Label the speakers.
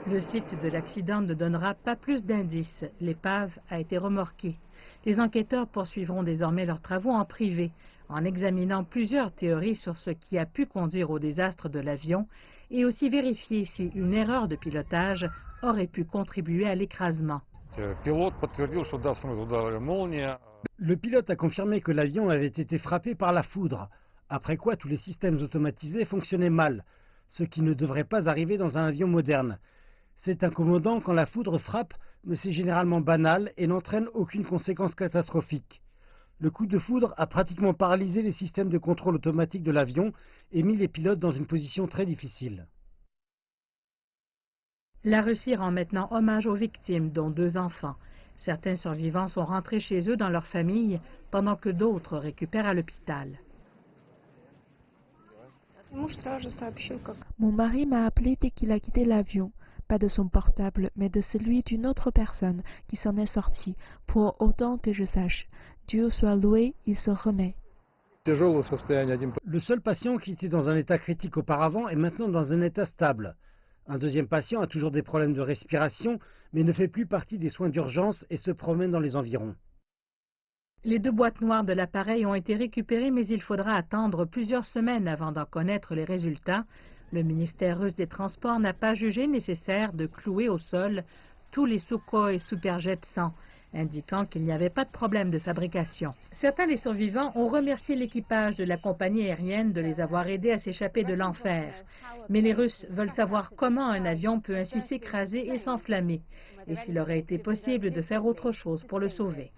Speaker 1: Le site de l'accident ne donnera pas plus d'indices. L'épave a été remorquée. Les enquêteurs poursuivront désormais leurs travaux en privé, en examinant plusieurs théories sur ce qui a pu conduire au désastre de l'avion et aussi vérifier si une erreur de pilotage aurait pu contribuer à l'écrasement.
Speaker 2: Le pilote a confirmé que l'avion avait été frappé par la foudre, après quoi tous les systèmes automatisés fonctionnaient mal, ce qui ne devrait pas arriver dans un avion moderne. C'est incommodant quand la foudre frappe, mais c'est généralement banal et n'entraîne aucune conséquence catastrophique. Le coup de foudre a pratiquement paralysé les systèmes de contrôle automatique de l'avion et mis les pilotes dans une position très difficile.
Speaker 1: La Russie rend maintenant hommage aux victimes, dont 2 enfants. Certains survivants sont rentrés chez eux dans leur famille, pendant que d'autres récupèrent à l'hôpital.
Speaker 3: Mon mari m'a appelé dès qu'il a quitté l'avion. Pas de son portable, mais de celui d'une autre personne qui s'en est sortie, pour autant que je sache. Dieu soit loué, il se remet.
Speaker 2: Le seul patient qui était dans un état critique auparavant est maintenant dans un état stable. Un deuxième patient a toujours des problèmes de respiration, mais ne fait plus partie des soins d'urgence et se promène dans les environs.
Speaker 1: Les 2 boîtes noires de l'appareil ont été récupérées, mais il faudra attendre plusieurs semaines avant d'en connaître les résultats. Le ministère russe des Transports n'a pas jugé nécessaire de clouer au sol tous les Sukhoi Superjet 100, indiquant qu'il n'y avait pas de problème de fabrication. Certains des survivants ont remercié l'équipage de la compagnie aérienne de les avoir aidés à s'échapper de l'enfer. Mais les Russes veulent savoir comment un avion peut ainsi s'écraser et s'enflammer, et s'il aurait été possible de faire autre chose pour le sauver.